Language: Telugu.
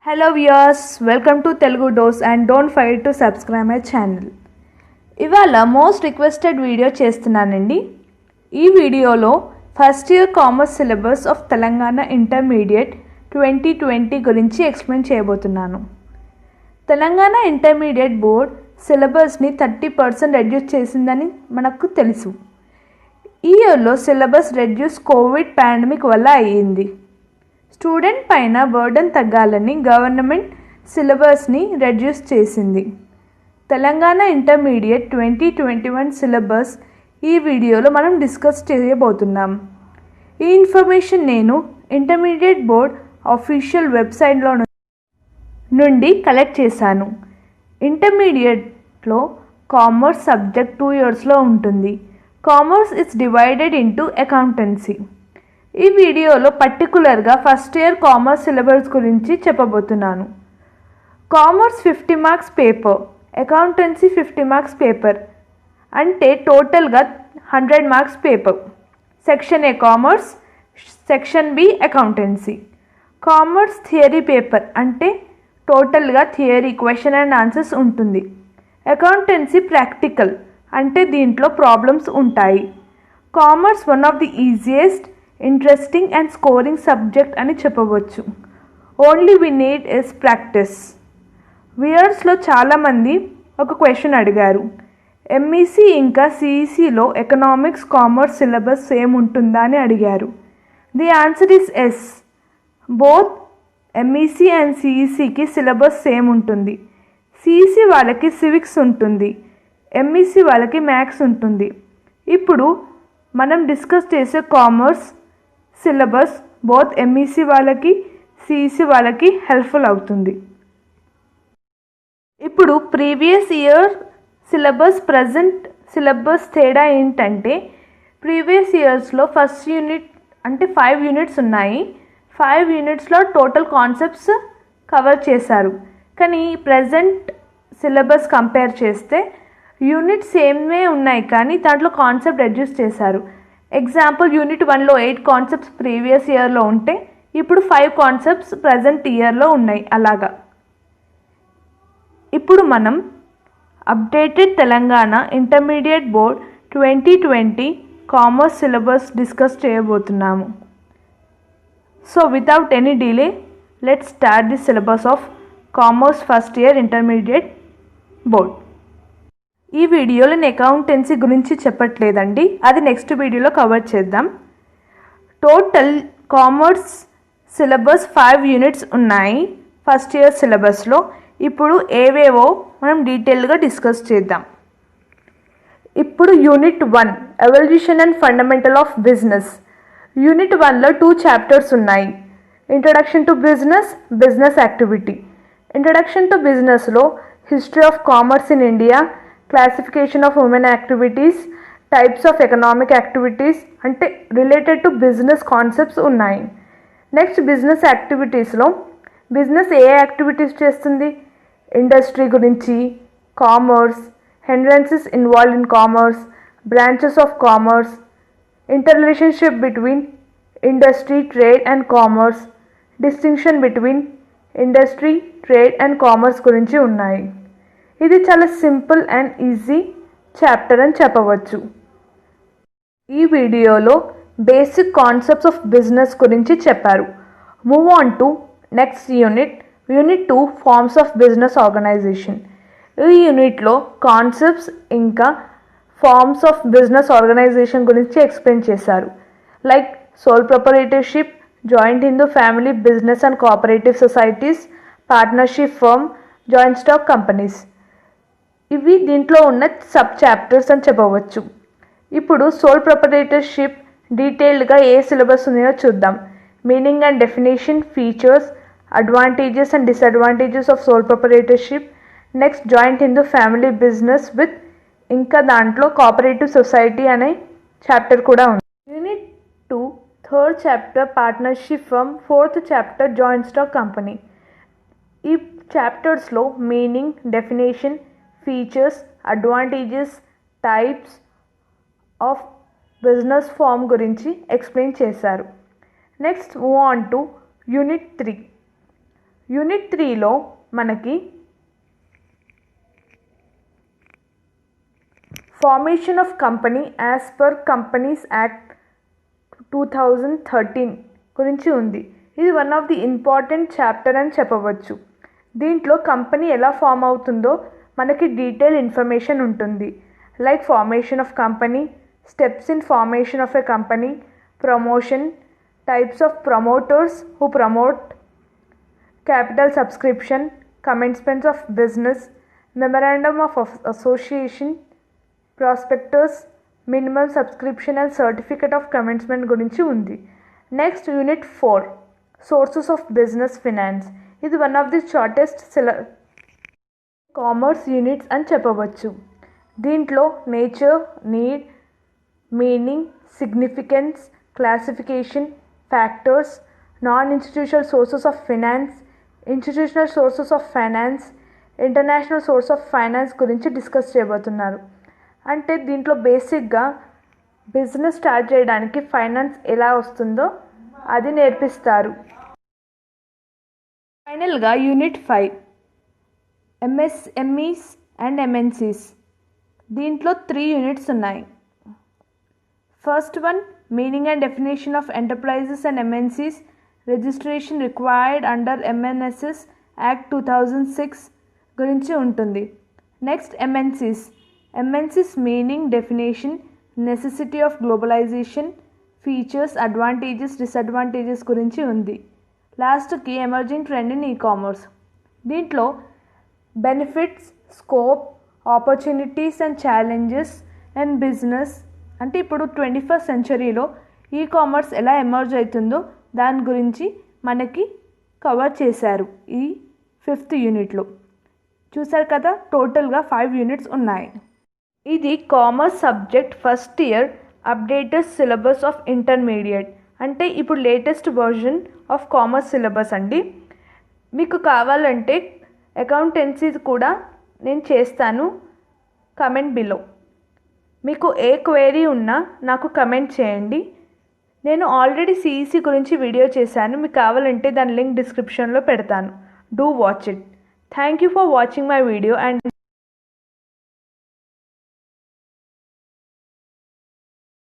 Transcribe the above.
Hello viewers, welcome to Telugu Dose and don't forget to subscribe my channel. ఇవాళ మోస్ట్ రిక్వెస్టెడ్ వీడియో చేస్తున్నానండి. ఈ వీడియోలో first year commerce syllabus of Telangana intermediate 2020 గురించి ఎక్స్ప్లెయిన్ చేయబోతున్నాను. తెలంగాణ ఇంటర్మీడియట్ బోర్డ్ సిలబస్ని 30% రెడ్యూస్ చేసిందని మనకు తెలుసు. ఈ ఇయర్లో సిలబస్ రెడ్యూస్ కోవిడ్ పాండమిక్ వల్ల అయ్యింది. స్టూడెంట్ పైన బర్డన్ తగ్గాలని గవర్నమెంట్ సిలబస్ని రెడ్యూస్ చేసింది. తెలంగాణ ఇంటర్మీడియట్ 2021 సిలబస్ ఈ వీడియోలో మనం డిస్కస్ చేయబోతున్నాం. ఈ ఇన్ఫర్మేషన్ నేను ఇంటర్మీడియట్ బోర్డ్ అఫీషియల్ వెబ్సైట్లో నుండి కలెక్ట్ చేశాను. ఇంటర్మీడియట్లో కామర్స్ సబ్జెక్ట్ 2 ఇయర్స్లో ఉంటుంది. Commerce is divided into accountancy. ఈ వీడియోలో పర్టికులర్గా ఫస్ట్ ఇయర్ కామర్స్ సిలబస్ గురించి చెప్పబోతున్నాను. Commerce 50 marks paper, accountancy 50 marks paper, అంటే టోటల్గా 100 marks paper. Section A commerce, section B accountancy. Commerce theory paper, అంటే టోటల్గా థియరీ క్వశ్చన్ అండ్ ఆన్సర్స్ ఉంటుంది. అకౌంటెన్సీ ప్రాక్టికల్, అంటే దీంట్లో ప్రాబ్లమ్స్ ఉంటాయి. Commerce one of the easiest, interesting and scoring subject అని చెప్పవచ్చు. Only we need is practice. వ్యూయర్స్లో చాలామంది ఒక క్వశ్చన్ అడిగారు, ఎంఈసీ ఇంకా సిఈసిలో ఎకనామిక్స్ కామర్స్ సిలబస్ సేమ్ ఉంటుందా అని అడిగారు. The answer is yes. Both MEC and సిఈసికి సిలబస్ సేమ్ ఉంటుంది. సిఈసి వాళ్ళకి సివిక్స్ ఉంటుంది, ఎంఈసీ వాళ్ళకి మ్యాథ్స్ ఉంటుంది. ఇప్పుడు మనం డిస్కస్ చేసే కామర్స్ సిలబస్ బోత్ ఎంఈసీ వాళ్ళకి సిఈసి వాళ్ళకి హెల్ప్ఫుల్ అవుతుంది. ఇప్పుడు previous year syllabus present syllabus తేడా ఏంటంటే, ప్రీవియస్ ఇయర్స్లో ఫస్ట్ యూనిట్ అంటే 5 యూనిట్స్ ఉన్నాయి. 5 యూనిట్స్లో టోటల్ కాన్సెప్ట్స్ కవర్ చేశారు. కానీ ప్రజెంట్ సిలబస్ కంపేర్ చేస్తే యూనిట్ సేమే ఉన్నాయి, కానీ దాంట్లో కాన్సెప్ట్ రెడ్యూస్ చేశారు. ఎగ్జాంపుల్ యూనిట్ 1లో 8 కాన్సెప్ట్స్ ప్రీవియస్ ఇయర్లో ఉంటే ఇప్పుడు 5 కాన్సెప్ట్స్ ప్రజెంట్ ఇయర్లో ఉన్నాయి. అలాగా ఇప్పుడు మనం updated Telangana intermediate board 2020 commerce syllabus discuss చేయబోతున్నాము. So without any delay let's start the syllabus of commerce first year intermediate board. ఈ వీడియోలో నేను అకౌంటెన్సీ గురించి చెప్పట్లేదండి, అది నెక్స్ట్ వీడియోలో కవర్ చేద్దాం. టోటల్ కామర్స్ సిలబస్ 5 యూనిట్స్ ఉన్నాయి ఫస్ట్ ఇయర్ సిలబస్లో. ఇప్పుడు ఏవేవో మనం డీటెయిల్గా డిస్కస్ చేద్దాం. ఇప్పుడు unit 1 evolution and fundamental of business. Unit 1లో 2 చాప్టర్స్ ఉన్నాయి. Introduction to business, business activity. Introduction to బిజినెస్లో history of commerce in India, classification of women activities, types of economic activities, అంటే రిలేటెడ్ టు బిజినెస్ కాన్సెప్ట్స్ ఉన్నాయి. నెక్స్ట్ బిజినెస్ యాక్టివిటీస్లో బిజినెస్ ఏ యాక్టివిటీస్ చేస్తుంది, ఇండస్ట్రీ గురించి, commerce, hindrances involved in commerce, branches of commerce, inter relationship between industry, trade and commerce, distinction between industry, trade and commerce గురించి ఉన్నాయి. ఇది చాలా సింపుల్ అండ్ ఈజీ చాప్టర్ అని చెప్పవచ్చు. ఈ వీడియోలో బేసిక్ కాన్సెప్ట్స్ ఆఫ్ బిజినెస్ గురించి చెప్పారు. Move on to next unit, unit 2 forms of business organisation. ఈ యూనిట్లో కాన్సెప్ట్స్ ఇంకా ఫార్మ్స్ ఆఫ్ బిజినెస్ ఆర్గనైజేషన్ గురించి ఎక్స్ప్లెయిన్ చేశారు. Like sole proprietorship, joint Hindu family business and cooperative societies, partnership firm, joint stock companies. ఇవి దీంట్లో ఉన్న సబ్ చాప్టర్స్ అని చెప్పవచ్చు. ఇప్పుడు సోల్ ప్రొపరేటర్షిప్ డీటెయిల్డ్గా ఏ సిలబస్ ఉన్నాయో చూద్దాం. Meaning and definition, features, advantages and disadvantages of sole proprietorship. Next joint Hindu family business with, ఇంకా దాంట్లో కోఆపరేటివ్ సొసైటీ అనే చాప్టర్ కూడా ఉంది. Unit 2 third chapter partnership firm, fourth chapter joint stock company. ఈ చాప్టర్స్లో meaning, definition, features, advantages, types of business form గురించి ఎక్స్ప్లెయిన్ చేశారు. Next move on to unit 3 unit 3లో మనకి formation of company as per companies act 2013 గురించి ఉంది. ఇది one of the important chapter అని చెప్పవచ్చు. దీంట్లో కంపెనీ ఎలా ఫామ్ అవుతుందో మనకి డీటెయిల్ ఇన్ఫర్మేషన్ ఉంటుంది. Like formation of company, steps in formation of a company, promotion, types of promoters who promote, capital subscription, commencement of business, memorandum of association, prospectus, minimum subscription and certificate of commencement గురించి ఉంది. Next unit 4 sources of business finance. ఇది one of the shortest commerce units అని చెప్పవచ్చు. దీంట్లో nature, need, meaning, significance, classification, factors, non institutional sources of finance, institutional sources of finance, international source of finance గురించి డిస్కస్ చేయబోతున్నారు. అంటే దీంట్లో బేసిక్గా బిజినెస్ స్టార్ట్ చేయడానికి ఫైనాన్స్ ఎలా వస్తుందో అది నేర్పిస్తారు. ఫైనల్గా యూనిట్ 5 ఎంఎస్ఎంఈస్ అండ్ ఎంఎన్సీస్. దీంట్లో 3 యూనిట్స్ ఉన్నాయి. First one meaning and definition of enterprises and MNCs, registration required under MNSS act 2006 గురించి ఉంటుంది. Next MNCs meaning, definition, necessity of globalisation, features, advantages, disadvantages గురించి ఉంది. లాస్ట్కి ఎమర్జింగ్ ట్రెండ్ ఇన్ కామర్స్. దీంట్లో benefits, scope, opportunities and challenges and business, అంటే ఇప్పుడు 21st సెంచరీలో కామర్స్ ఎలా ఎమర్జ్ అవుతుందో దాని గురించి మనకి కవర్ చేశారు ఈ 5th యూనిట్లో. చూసారు కదా, టోటల్గా 5 యూనిట్స్ ఉన్నాయి. ఇది commerce subject first year updated syllabus of intermediate, అంటే ఇప్పుడు latest version of commerce syllabus అండి. మీకు కావాలంటే అకౌంటెన్సీ కూడా నేను చేస్తాను. Comment below. మీకు ఏ క్వైరీ ఉన్నా నాకు కమెంట్ చేయండి. నేను ఆల్రెడీ సిఈసి గురించి వీడియో చేశాను. మీకు కావాలంటే దాని లింక్ డిస్క్రిప్షన్లో పెడతాను. Do watch it. Thank you for watching my video and